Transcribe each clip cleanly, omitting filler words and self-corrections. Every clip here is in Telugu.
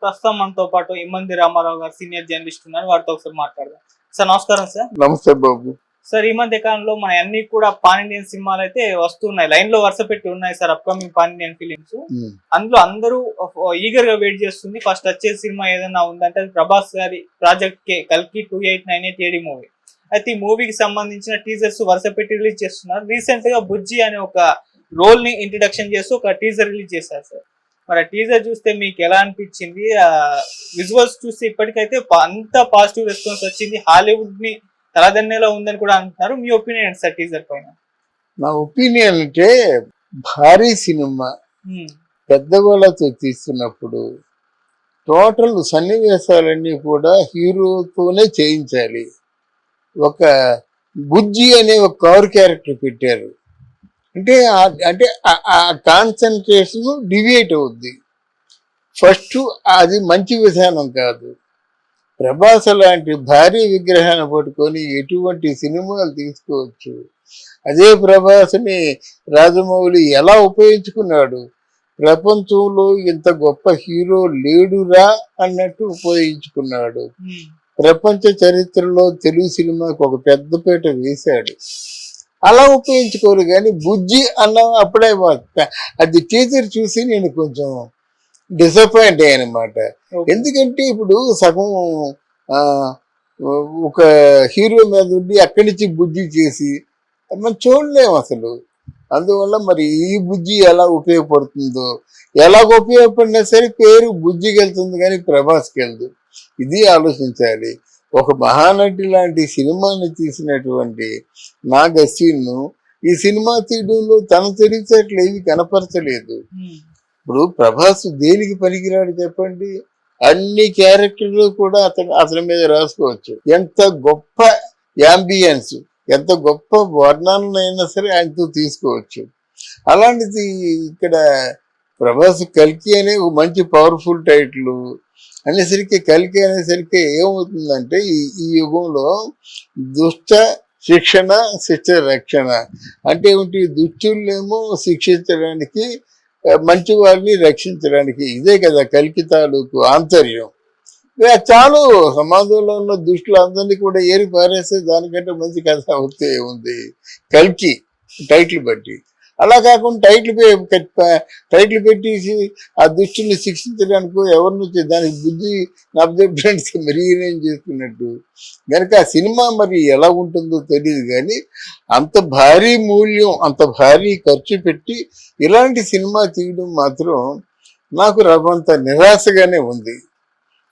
ప్రస్తుతం మనతో పాటు ఇమ్మంది రామారావు గారు సీనియర్ జర్నలిస్ట్ ఉన్నారు. వారితో ఒకసారి మాట్లాడదాం. సార్ నమస్కారం సార్. నమస్తే బాబు. సార్ ఈ మధ్య కాలంలో మన అన్ని కూడా పాన్ ఇండియన్ సినిమాలు అయితే వస్తున్నాయి, లైన్ లో వరుస పెట్టి ఉన్నాయి sir upcoming pan Indian films. అందులో అందరూ ఈగర్ గా వెయిట్ చేస్తుంది ఫస్ట్ వచ్చే సినిమా ఏదైనా ఉందంటే అది ప్రభాస్ గారి ప్రాజెక్ట్ కే కల్కి 2898 ఏడి మూవీ. అయితే ఈ మూవీకి సంబంధించిన టీజర్స్ వరుస పెట్టి రిలీజ్ చేస్తున్నారు. రీసెంట్ గా బుజ్జి అనే ఒక రోల్ ని ఇంట్రడక్షన్ చేస్తూ ఒక టీజర్ రిలీజ్ చేశారు సార్. మరి ఆ టీజర్ చూస్తే మీకు ఎలా అనిపించింది? విజువల్స్ చూస్తే ఇప్పటికైతే అంత పాజిటివ్ రెస్పాన్స్ వచ్చింది, హాలీవుడ్ ని తలదన్నేలా ఉందని కూడా అంటున్నారు. మీ ఒపీనియన్ ఏంటి సార్ టీజర్ పైన? నా ఒపీనియన్ అంటే భారీ సినిమా పెద్దవాళ్ళతో తీస్తున్నప్పుడు టోటల్ సన్నివేశాలన్నీ కూడా హీరోతోనే చేయించాలి. ఒక బుజ్జి అనే ఒక కారు క్యారెక్టర్ పెట్టారు అంటే అంటే ఆ కాన్సన్ట్రేషన్ డివియేట్ అవుద్ది. ఫస్ట్ అది మంచి విధానం కాదు. ప్రభాస్ లాంటి భారీ విగ్రహాన్ని పట్టుకొని ఎటువంటి సినిమాలు తీసుకోవచ్చు. అదే ప్రభాస్ని రాజమౌళి ఎలా ఉపయోగించుకున్నాడు, ప్రపంచంలో ఇంత గొప్ప హీరో లేడురా అన్నట్టు ఉపయోగించుకున్నాడు. ప్రపంచ చరిత్రలో తెలుగు సినిమాకు ఒక పెద్దపీట వేశాడు. అలా ఉపయోగించుకోరు. కానీ బుజ్జి అన్న అప్పుడే అది టీచర్ చూసి నేను కొంచెం డిసప్పాయింట్ అయ్యానమాట. ఎందుకంటే ఇప్పుడు సగం ఒక హీరో మీద ఉండి అక్కడి నుంచి బుజ్జి చేసి మనం చూడలేము అసలు. అందువల్ల మరి ఈ బుజ్జి ఎలా ఉపయోగపడుతుందో, ఎలాగ ఉపయోగపడినా సరే పేరు బుజ్జికి వెళ్తుంది కానీ ప్రభాస్కి వెళ్దు. ఇది ఆలోచించాలి. ఒక మహానటి లాంటి సినిమాని తీసినటువంటి నాగ్ అశ్విన్ ఈ సినిమా తీయడంలో తన తెలివితేటలు ఏవి కనపరచలేదు. ఇప్పుడు ప్రభాస్ దేనికి పనికిరాడు చెప్పండి? అన్ని క్యారెక్టర్లు కూడా అతని మీద రాసుకోవచ్చు. ఎంత గొప్ప యాంబియన్స్, ఎంత గొప్ప వర్ణనైనా సరే ఆయనతో తీసుకోవచ్చు. అలాంటిది ఇక్కడ ప్రభాస్ కల్కి అనే ఒక మంచి పవర్ఫుల్ టైటిల్ అనేసరికి, కల్కి అనేసరికి ఏమవుతుందంటే ఈ యుగంలో దుష్ట శిక్షణ శిక్ష రక్షణ అంటే ఏమిటి? దుష్టులేమో శిక్షించడానికి, మంచి వారిని రక్షించడానికి. ఇదే కదా కల్కి తాలూకు ఆంతర్యం. చాలు సమాజంలో ఉన్న దుష్టులు అందరినీ కూడా ఏరి పారేస్తే దానికంటే మంచి కథ అవుతే ఉంది కల్కి టైటిల్ బట్టి. అలా కాకుండా టైటిల్ పెట్టేసి ఆ దుష్టుల్ని శిక్షించడానికి ఎవరిని దానికి బుద్ధి నబ్జెప్టెంట్స్ మెరీనేం చేస్తున్నట్టు. కనుక ఆ సినిమా మరి ఎలా ఉంటుందో తెలియదు. కానీ అంత భారీ మూల్యం, అంత భారీ ఖర్చు పెట్టి ఇలాంటి సినిమా తీయడం మాత్రం నాకు రవ్వంత నిరాశగానే ఉంది.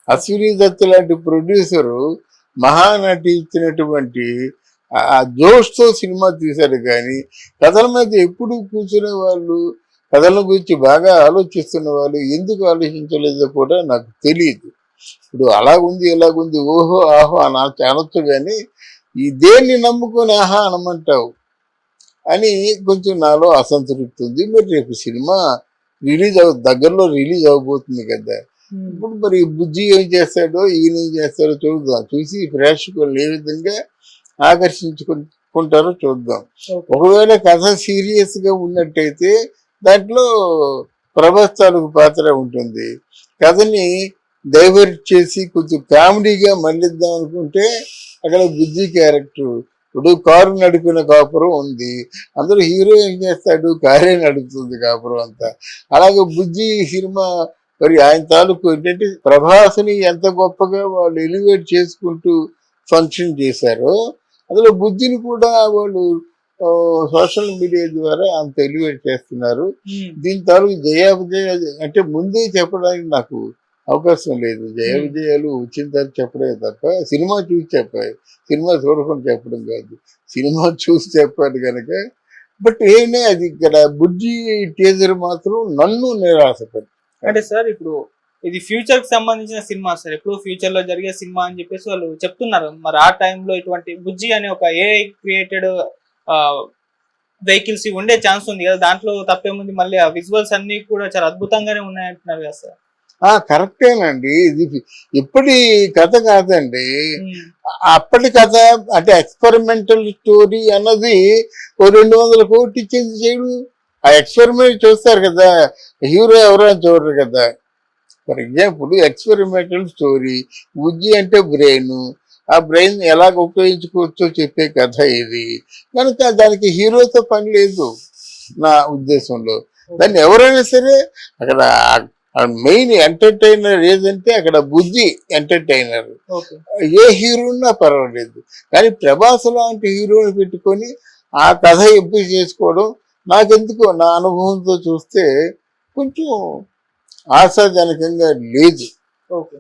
అశ్విని దత్ లాంటి ప్రొడ్యూసరు మహానటి ఇచ్చినటువంటి ఆ జోష్తో సినిమా తీశారు. కానీ కథల మీద ఎప్పుడు కూర్చునే వాళ్ళు, కథల గురించి బాగా ఆలోచిస్తున్న వాళ్ళు ఎందుకు ఆలోచించలేదో కూడా నాకు తెలియదు. ఇప్పుడు అలాగుంది ఎలాగుంది ఓహో ఆహో అనొచ్చు. కానీ ఈ దేన్ని నమ్ముకొని ఆహా అనమంటావు అని కొంచెం నాలో అసంతృప్తి ఉంది. మరి రేపు సినిమా దగ్గరలో రిలీజ్ అవబోతుంది కదా. ఇప్పుడు మరి బుజ్జి ఏం చేస్తాడో, ఈయన ఏం చేస్తాడో చూద్దాం. చూసి ప్రేక్షకులు ఏ విధంగా ఆకర్షించుకుంటారో చూద్దాం. ఒకవేళ కథ సీరియస్ గా ఉన్నట్టయితే దాంట్లో ప్రభాస్ తాలూకు పాత్ర ఉంటుంది. కథని డైవర్ట్ చేసి కొంచెం కామెడీగా మళ్ళిద్దాం అనుకుంటే అక్కడ బుజ్జి క్యారెక్టర్. ఇప్పుడు కారు నడిపిన కాపురం ఉంది, అందరూ హీరో ఏం చేస్తాడు, కారే నడుపుతుంది కాపురం అంతా. అలాగే బుజ్జి సినిమా మరి ఆయన తాలూకు ఏంటంటే ప్రభాస్ని ఎంత గొప్పగా వాళ్ళు ఎలివేట్ చేసుకుంటూ ఫంక్షన్ చేశారో అందులో బుజ్జిని కూడా వాళ్ళు సోషల్ మీడియా ద్వారా అంత ఎలివేట్ చేస్తున్నారు. దీని తాలూకు జయావిజయ అంటే ముందే చెప్పడానికి నాకు అవకాశం లేదు. జయావిజయాలు వచ్చిన తర్వాత చెప్పడే తప్ప సినిమా చూసి చెప్పాలి, సినిమా చూడకుండా చెప్పడం కాదు, సినిమా చూసి చెప్పాలి కనుక. బట్ ఏనే అది ఇక్కడ బుజ్జి టీజర్ మాత్రం నన్ను నిరాశపడి. అంటే సార్ ఇప్పుడు ఇది ఫ్యూచర్ కి సంబంధించిన సినిమా సార్, ఎప్పుడు ఫ్యూచర్ లో జరిగే సినిమా అని చెప్పేసి వాళ్ళు చెప్తున్నారు. మరి ఆ టైంలో ఇటువంటి బుజ్జి అనే ఒక ఏఐ క్రియేటెడ్ వెహికల్స్ ఉండే ఛాన్స్ ఉంది కదా, దాంట్లో తప్పేముంది? మళ్ళీ ఆ విజువల్స్ అన్ని కూడా చాలా అద్భుతంగానే ఉన్నాయంటున్నారు కదా సార్. కరెక్టేనండి. ఇది ఇప్పటి కథ కాదండి, అప్పటి కథ. అంటే ఎక్స్పెరిమెంటల్ స్టోరీ అన్నది 200 కోట్లు ఇచ్చేది చేయడు. ఆ ఎక్స్పెరిమెంట్ చూస్తారు కదా, హీరో ఎవరో అని చూడరు కదా. ఫర్ ఎగ్జాంపుల్ ఎక్స్పెరిమెంటల్ స్టోరీ, బుజ్జి అంటే బ్రెయిన్, ఆ బ్రెయిన్ ఎలాగ ఉపయోగించుకోవచ్చో చెప్పే కథ ఇది. కనుక దానికి హీరోతో పని లేదు నా ఉద్దేశంలో. దాన్ని ఎవరైనా సరే అక్కడ మెయిన్ ఎంటర్టైనర్ ఏదంటే అక్కడ బుజ్జి ఎంటర్టైనర్. ఏ హీరోన్నా పర్వాలేదు, కానీ ప్రభాస్ లాంటి హీరోని పెట్టుకొని ఆ కథ ఎంపిక చేసుకోవడం నాకెందుకో నా అనుభవంతో చూస్తే కొంచెం ఆశాజనకంగా లేదు. ఓకే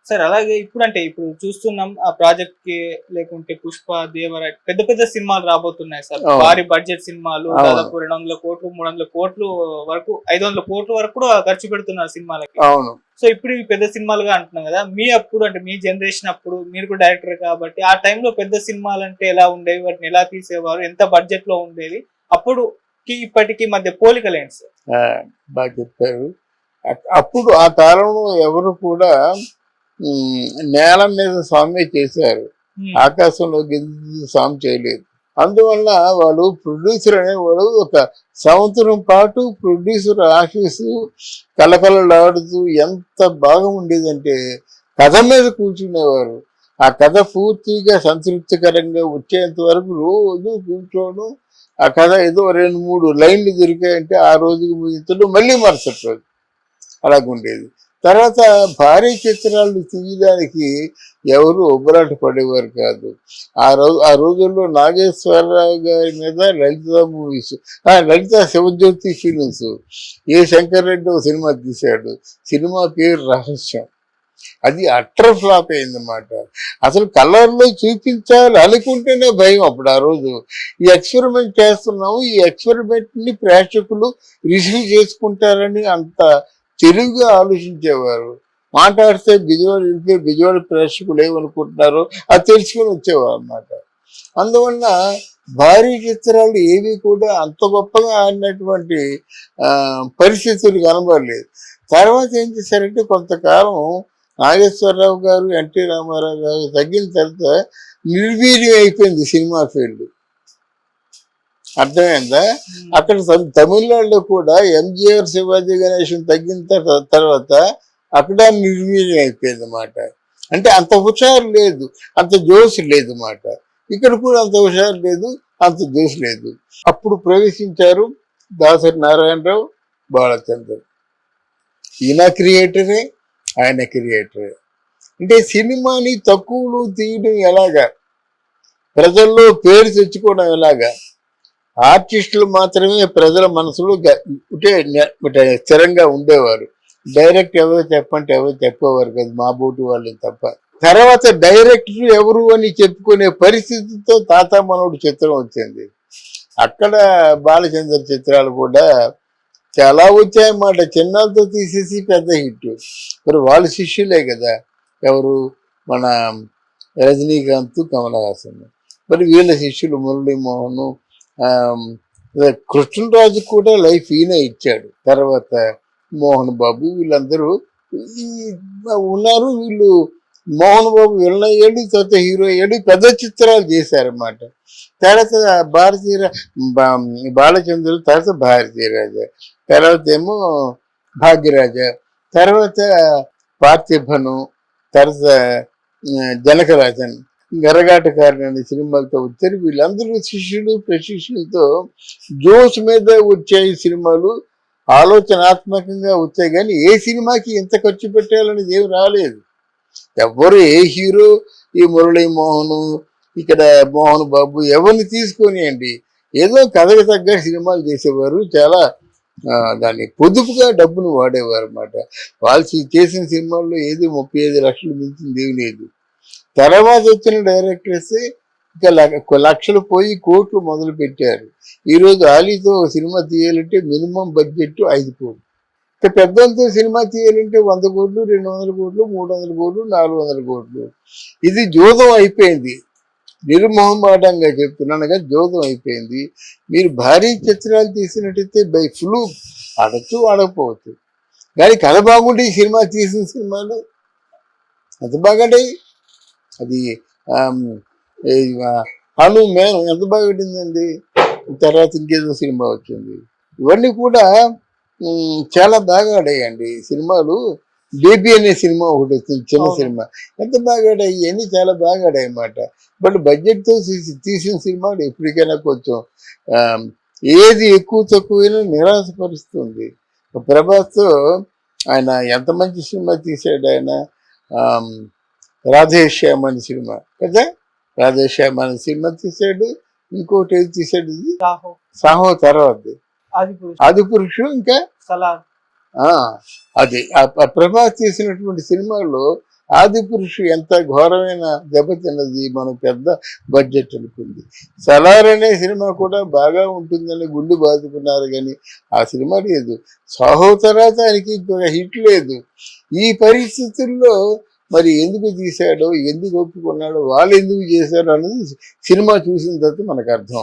సార్, అలాగే ఇప్పుడు చూస్తున్నాం ఆ ప్రాజెక్ట్ కి, లేకుంటే పుష్ప, దేవర పెద్ద పెద్ద సినిమాలు రాబోతున్నాయి సార్. భారీ బడ్జెట్ సినిమాలు, దాదాపు 200 కోట్లు 300 కోట్లు వరకు, 500 కోట్ల వరకు కూడా ఖర్చు పెడుతున్నారు సినిమాలకి. అవును. సో ఇప్పుడు ఇవి పెద్ద సినిమాలుగా అంటున్నాం కదా, మీ అప్పుడు అంటే మీ జనరేషన్ అప్పుడు మీరు కూడా డైరెక్టర్ కాబట్టి ఆ టైంలో పెద్ద సినిమాలు అంటే ఎలా ఉండేవి, వాటిని ఎలా తీసేవారు, ఎంత బడ్జెట్ లో ఉండేది, అప్పుడుకి ఇప్పటికి మధ్య పోలికలు ఏంటి సార్? బాగా చెప్పారు. అప్పుడు ఆ కాలంలో ఎవరు కూడా నేల మీద స్వామి చేశారు, ఆకాశంలో గింజ స్వామి చేయలేదు. అందువల్ల వాళ్ళు ప్రొడ్యూసర్ అనేవాడు ఒక సంవత్సరం పాటు ప్రొడ్యూసర్ ఆఫీసు కలకలలాడుతూ ఎంత బాగా ఉండేదంటే కథ మీద కూర్చునేవారు. ఆ కథ పూర్తిగా సంతృప్తికరంగా వచ్చేంత వరకు రోజు కూర్చోవడం, ఆ కథ ఏదో 2-3 లైన్లు దొరికాయంటే ఆ రోజుకి ముగించడం, మళ్ళీ మరుసటి రోజు అలాగుండేది. తర్వాత భారీ చిత్రాలు తీయడానికి ఎవరు ఉబ్బరాట పడేవారు కాదు. ఆ రోజుల్లో నాగేశ్వరరావు గారి మీద లలిత మూవీస్, లలిత శివజ్యోతి ఫిలిమ్స్, ఏ శంకర్ రెడ్డి ఒక సినిమా తీశాడు, సినిమా పేరు రహస్యం. అది అట్టర్ ఫ్లాప్ అయిందన్నమాట. అసలు కలర్లో చూపించాలి అనుకుంటేనే భయం అప్పుడు. ఆ రోజు ఈ ఎక్స్పెరిమెంట్ చేస్తున్నాము, ఈ ఎక్స్పెరిమెంట్ ని ప్రేక్షకులు రిసీవ్ చేసుకుంటారని అంత తెలుగుగా ఆలోచించేవారు. మాట్లాడితే బిజువాడ ప్రేక్షకులు ఏమనుకుంటున్నారో అది తెలుసుకుని వచ్చేవారు అన్నమాట. అందువల్ల భారీ చిత్రాలు ఏవి కూడా అంత గొప్పగా ఆడినటువంటి పరిస్థితులు కనబడలేదు. తర్వాత ఏం చేశారంటే కొంతకాలం నాగేశ్వరరావు గారు, ఎన్టీ రామారావు గారు తగ్గిన తర్వాత నిర్వీర్యం అయిపోయింది సినిమా ఫీల్డ్. అర్థమైందా? అక్కడ తమిళనాడులో కూడా ఎంజీఆర్, శివాజీ గణేశన్ తగ్గిన తర్వాత అక్కడ నిర్వీర్యం అయిపోయింది అన్నమాట. అంటే అంత హుషారు లేదు, అంత జోష్ లేదు మాట. ఇక్కడ కూడా అంత హుషారు లేదు, అంత జోష్ లేదు. అప్పుడు ప్రవేశించారు దాసరి నారాయణరావు, బాలచంద్ర. ఈయన క్రియేటరే, ఆయన క్రియేటరే. అంటే సినిమాని తక్కువలో తీయడం ఎలాగా, ప్రజల్లో పేరు తెచ్చుకోవడం ఎలాగా, ఆర్టిస్టులు మాత్రమే ప్రజల మనసులో స్థిరంగా ఉండేవారు. డైరెక్ట్ ఎవరు చెప్పంటే ఎవరు చెప్పేవారు కదా, మా బోటి వాళ్ళు తప్ప. తర్వాత డైరెక్టర్ ఎవరు అని చెప్పుకునే పరిస్థితితో తాత మనోడు చిత్రం వచ్చింది. అక్కడ బాలచంద్ర చిత్రాలు కూడా చాలా వచ్చాయన్నమాట. చిన్నాలతో తీసేసి పెద్ద హిట్. మరి వాళ్ళ శిష్యులే కదా, ఎవరు మన రజనీకాంత్, కమల్ హాసన్. మరి వీళ్ళ శిష్యులు మురళీమోహన్, కృష్ణరాజు కూడా లైఫ్ ఈయన ఇచ్చాడు. తర్వాత మోహన్ బాబు, వీళ్ళందరూ ఉన్నారు. వీళ్ళు మోహన్ బాబు విలన్ అయ్యాడు, తర్వాత హీరో అయ్యాడు, పెద్ద చిత్రాలు చేశారన్నమాట. తర్వాత బాలచంద్రుడు, తర్వాత భారతీరాజ, తర్వాత ఏమో భాగ్యరాజ, తర్వాత పార్థిభను, తర్వాత జనకరాజన్, గరగాటకారని అనే సినిమాలతో వచ్చారు. వీళ్ళందరూ శిష్యులు ప్రశిష్యులతో జోష్ మీద వచ్చాయి సినిమాలు, ఆలోచనాత్మకంగా వచ్చాయి. కానీ ఏ సినిమాకి ఎంత ఖర్చు పెట్టాలనేది ఏమి రాలేదు. ఎవరు ఏ హీరో, ఈ మురళీమోహన్, ఇక్కడ మోహన్ బాబు, ఎవరిని తీసుకొనియండి ఏదో కథకు తగ్గ సినిమాలు చేసేవారు. చాలా దాన్ని పొదుపుగా డబ్బును వాడేవారు అన్నమాట. వాళ్ళు చేసిన సినిమాల్లో ఏది 35 లక్షలు మించింది ఏమి లేదు. తర్వాత వచ్చిన డైరెక్టర్స్ ఇంకా లక్షలు పోయి కోట్లు మొదలు పెట్టారు. ఈరోజు ఆలీతో సినిమా తీయాలంటే మినిమం బడ్జెట్ 5 కోట్లు. ఇక పెద్దలతో సినిమా తీయాలంటే 100 కోట్లు, 200 కోట్లు, 300 కోట్లు, 400 కోట్లు. ఇది జోదం అయిపోయింది. నిర్మోహమాటంగా చెప్తున్నాను కదా, జోదం అయిపోయింది. మీరు భారీ చిత్రాలు తీసినట్టయితే బై ఫ్లూ ఆడచ్చు, ఆడకపోవచ్చు. కానీ కథ బాగుంటే ఈ సినిమా తీసిన సినిమాలు ఎంత బాగుంటాయి. అది మేనం ఎంత బాగా పెట్టిందండి. తర్వాత ఇంకేదో సినిమా వచ్చింది. ఇవన్నీ కూడా చాలా బాగా ఆడాయండి సినిమాలు. బేబీ అనే సినిమా ఒకటి వచ్చింది, చిన్న అవును. సినిమా. ఎంత బాగా ఆడాయి, ఇవన్నీ చాలా బాగా ఆడాయి అన్నమాట. బట్ బడ్జెట్తో తీసిన సినిమాలు ఎప్పటికైనా కొంచెం ఆ, ఏది ఎక్కువ తక్కువైనా నిరాశపరుస్తుంది. ప్రభాస్తో ఆయన ఎంత మంచి సినిమా తీశాడు ఆయన. ఆమ్, రాధేశ్యామ్ అనే సినిమా కదా, రాధేశ్యామ్ అనే సినిమా తీశాడు. ఇంకోటి ఏది తీశాడు, ఇది సాహో, సాహో తర్వాత ఆది పురుష్, ఆది పురుషు, ఇంకా సలార్. ఆ అది ఆ ప్రభాస్ చేసినటువంటి సినిమాల్లో ఆది పురుషు ఎంత ఘోరమైన దెబ్బతిన్నది, మనం పెద్ద బడ్జెట్ అనుకుంది. సలార్ అనే సినిమా కూడా బాగా ఉంటుందని గుండు బాదుకున్నారు, కానీ ఆ సినిమా లేదు. సాహో తర్వాత ఆయనకి ఇంకొక హిట్ లేదు. ఈ పరిస్థితుల్లో మరి ఎందుకు తీశాడో, ఎందుకు ఒప్పుకున్నాడో, వాళ్ళు ఎందుకు చేశారో అన్నది సినిమా చూసిన తర్వాత మనకు అర్థం అవుతుంది.